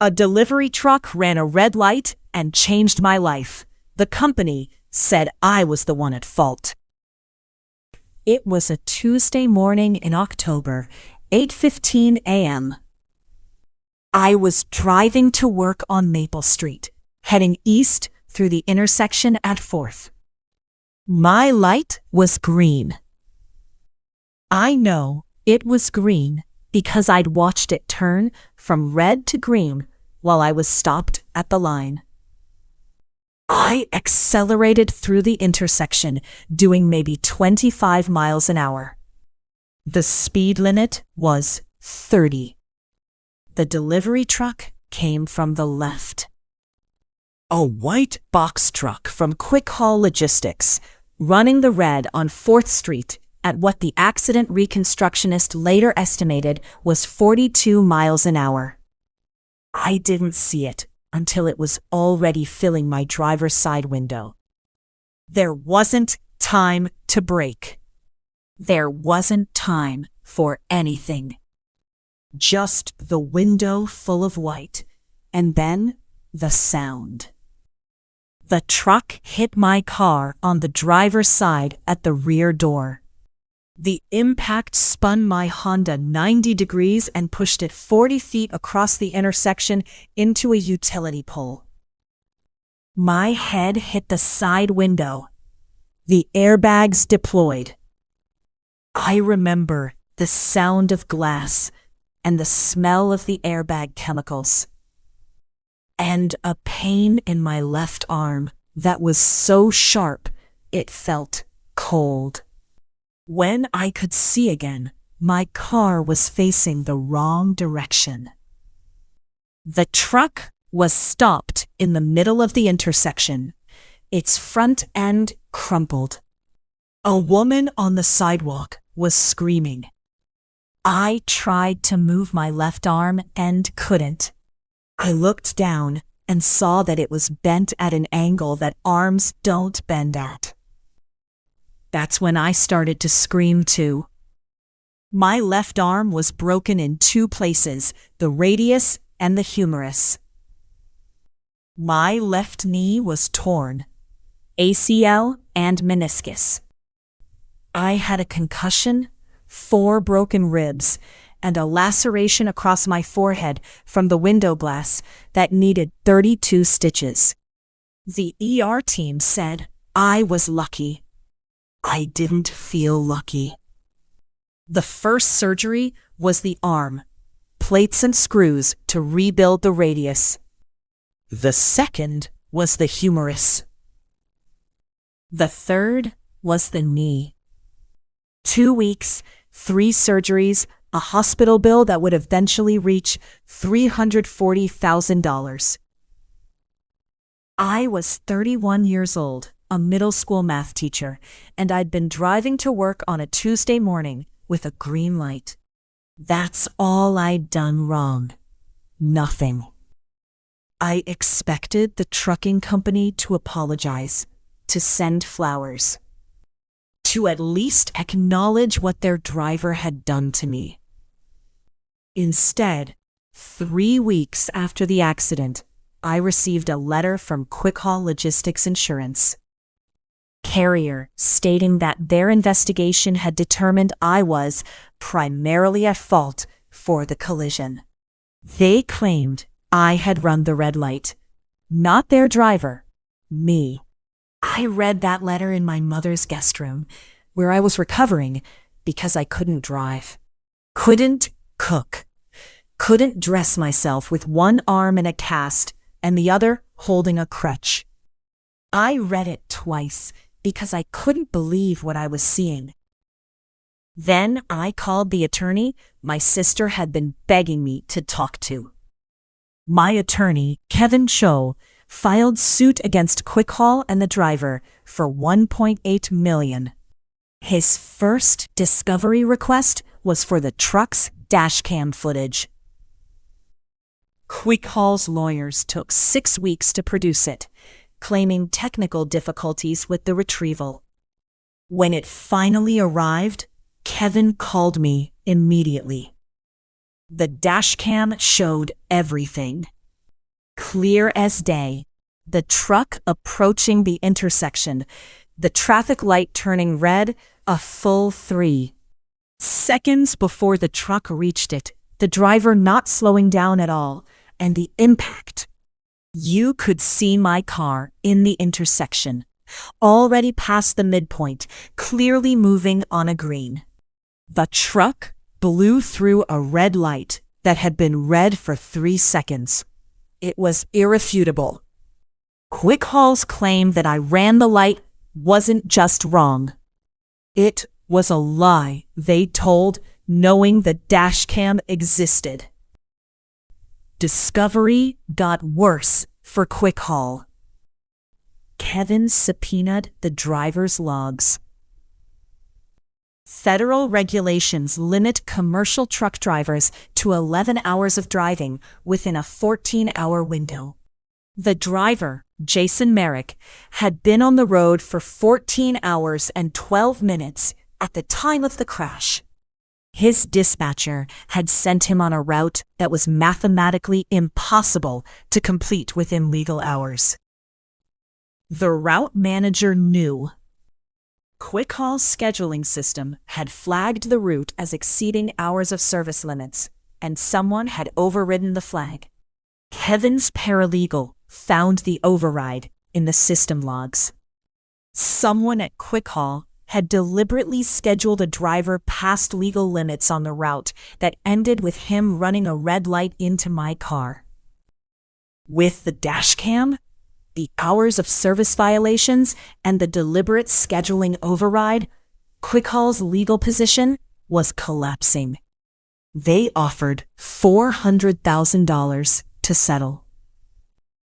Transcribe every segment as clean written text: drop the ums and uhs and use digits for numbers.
A delivery truck ran a red light and changed my life. The company said I was the one at fault. It was a Tuesday morning in October, 8:15 a.m. I was driving to work on Maple Street, heading east through the intersection at 4th. My light was green. I know it was green because I'd watched it turn from red to green while I was stopped at the line. I accelerated through the intersection, doing maybe 25 miles an hour. The speed limit was 30. The delivery truck came from the left. A white box truck from QuickHaul Logistics, running the red on 4th Street at what the accident reconstructionist later estimated was 42 miles an hour. I didn't see it until it was already filling my driver's side window. There wasn't time to brake. There wasn't time for anything. Just the window full of white, and then the sound. The truck hit my car on the driver's side at the rear door. The impact spun my Honda 90 degrees and pushed it 40 feet across the intersection into a utility pole. My head hit the side window. The airbags deployed. I remember the sound of glass and the smell of the airbag chemicals. And a pain in my left arm that was so sharp it felt cold. When I could see again, my car was facing the wrong direction. The truck was stopped in the middle of the intersection, its front end crumpled. A woman on the sidewalk was screaming. I tried to move my left arm and couldn't. I looked down and saw that it was bent at an angle that arms don't bend at. That's when I started to scream too. My left arm was broken in 2 places, the radius and the humerus. My left knee was torn, ACL and meniscus. I had a concussion, 4 broken ribs, and a laceration across my forehead from the window glass that needed 32 stitches. The ER team said I was lucky. I didn't feel lucky. The first surgery was the arm, plates and screws to rebuild the radius. The second was the humerus. The third was the knee. 2 weeks, 3 surgeries, a hospital bill that would eventually reach $340,000. I was 31 years old, a middle school math teacher, and I'd been driving to work on a Tuesday morning with a green light. That's all I'd done wrong. Nothing. I expected the trucking company to apologize, to send flowers, to at least acknowledge what their driver had done to me. Instead, 3 weeks after the accident, I received a letter from QuickHaul Logistics Insurance carrier stating that their investigation had determined I was primarily at fault for the collision. They claimed I had run the red light, not their driver, me. I read that letter in my mother's guest room, where I was recovering because I couldn't drive, couldn't cook, couldn't dress myself with one arm in a cast and the other holding a crutch. I read it twice because I couldn't believe what I was seeing. Then I called the attorney my sister had been begging me to talk to. My attorney, Kevin Cho, filed suit against QuickHaul and the driver for $1.8 million. His first discovery request was for the truck's dashcam footage. QuickHaul's lawyers took 6 weeks to produce it, claiming technical difficulties with the retrieval. When it finally arrived, Kevin called me immediately. The dashcam showed everything. Clear as day. The truck approaching the intersection, the traffic light turning red, a full 3 seconds before the truck reached it, the driver not slowing down at all, and the impact. You could see my car in the intersection, already past the midpoint, clearly moving on a green. The truck blew through a red light that had been red for 3 seconds. It was irrefutable. QuickHaul's claim that I ran the light wasn't just wrong. It was a lie they told, knowing the Dashcam existed. Discovery got worse for QuickHaul. Kevin subpoenaed the driver's logs. Federal regulations limit commercial truck drivers to 11 hours of driving within a 14-hour window. The driver, Jason Merrick, had been on the road for 14 hours and 12 minutes at the time of the crash. His dispatcher had sent him on a route that was mathematically impossible to complete within legal hours. The route manager knew. QuickHaul's scheduling system had flagged the route as exceeding hours of service limits, and someone had overridden the flag. Kevin's paralegal found the override in the system logs. Someone at QuickHaul had deliberately scheduled a driver past legal limits on the route that ended with him running a red light into my car. With the Dashcam, the hours of service violations, and the deliberate scheduling override, QuickHaul's legal position was collapsing. They offered $400,000 to settle.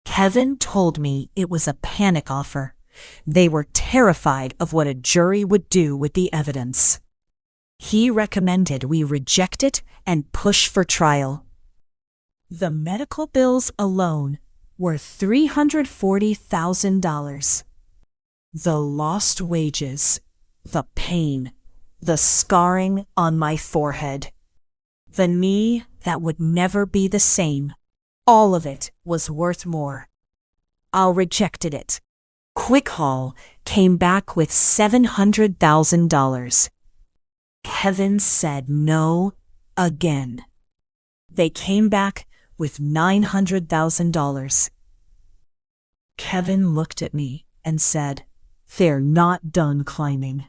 Kevin told me it was a panic offer. They were terrified of what a jury would do with the evidence. He recommended we reject it and push for trial. The medical bills alone were $340,000. The lost wages, the pain, the scarring on my forehead, the knee that would never be the same, all of it was worth more. I rejected it. QuickHaul came back with $700,000. Kevin said no again. They came back with $900,000. Kevin looked at me and said, "They're not done climbing.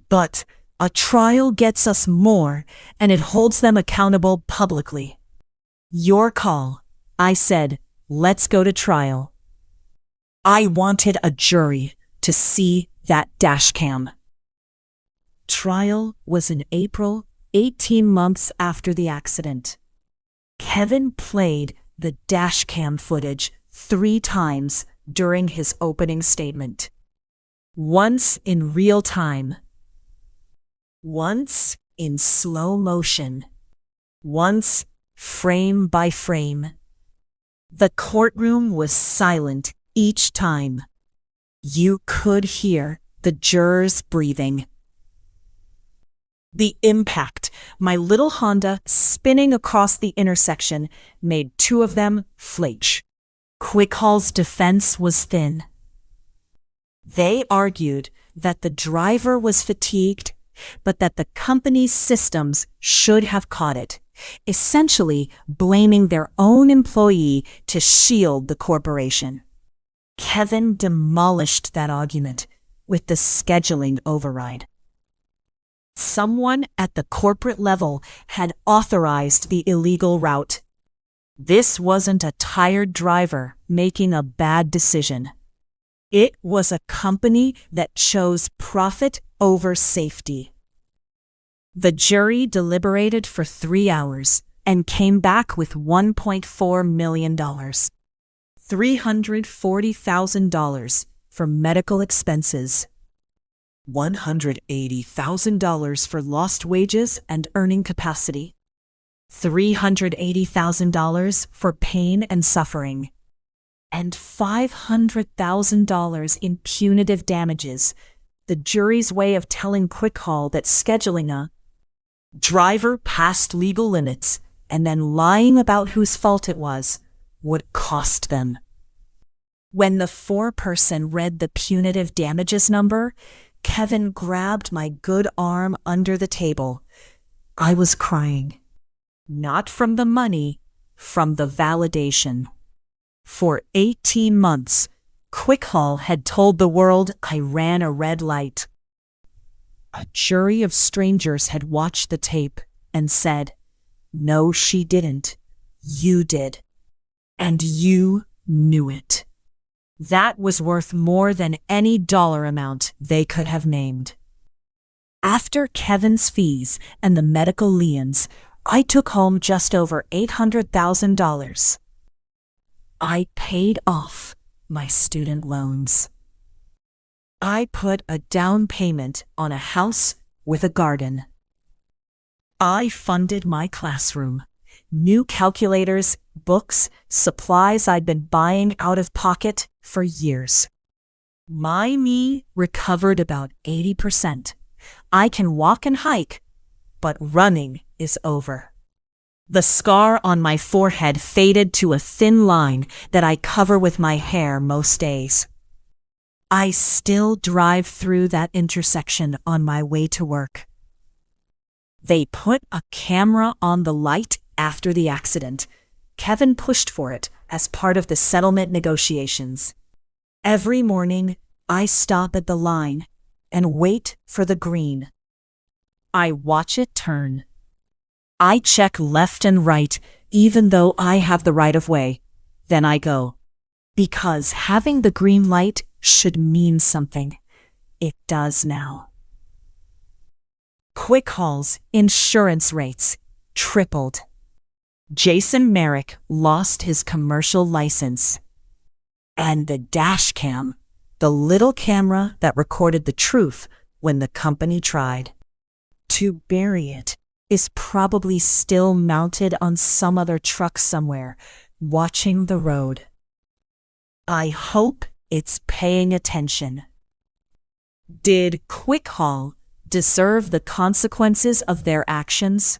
But a trial gets us more, and it holds them accountable publicly." "Your call." I said, "Let's go to trial." I wanted a jury to see that Dashcam. Trial was in April, 18 months after the accident. Kevin played the Dashcam footage 3 times during his opening statement. Once in real time. Once in slow motion. Once frame by frame. The courtroom was silent each time. You could hear the jurors breathing. The impact, my little Honda spinning across the intersection, made 2 of them flinch. QuickHaul's defense was thin. They argued that the driver was fatigued, but that the company's systems should have caught it, essentially blaming their own employee to shield the corporation. Kevin demolished that argument with the scheduling override. Someone at the corporate level had authorized the illegal route. This wasn't a tired driver making a bad decision. It was a company that chose profit over safety. The jury deliberated for 3 hours and came back with $1.4 million. $340,000 for medical expenses. $180,000 for lost wages and earning capacity. $380,000 for pain and suffering. And $500,000 in punitive damages, the jury's way of telling QuickHaul that scheduling a driver past legal limits and then lying about whose fault it was would cost them. When the foreperson read the punitive damages number, Kevin grabbed my good arm under the table. I was crying. Not from the money, from the validation. For 18 months, QuickHaul had told the world I ran a red light. A jury of strangers had watched the tape and said, "No, she didn't. You did. And you knew it." That was worth more than any dollar amount they could have named. After Kevin's fees and the medical liens, I took home just over $800,000. I paid off my student loans. I put a down payment on a house with a garden. I funded my classroom, new calculators, books, supplies I'd been buying out of pocket for years. My me recovered about 80%. I can walk and hike, but running is over. The scar on my forehead faded to a thin line that I cover with my hair most days. I still drive through that intersection on my way to work. They put a camera on the light after the accident. Kevin pushed for it as part of the settlement negotiations. Every morning, I stop at the line and wait for the green. I watch it turn. I check left and right, even though I have the right of way. Then I go. Because having the green light should mean something. It does now. QuickHaul's insurance rates tripled. Jason Merrick lost his commercial license. And the Dashcam, the little camera that recorded the truth when the company tried to bury it, is probably still mounted on some other truck somewhere, watching the road. I hope it's paying attention. Did QuickHaul deserve the consequences of their actions?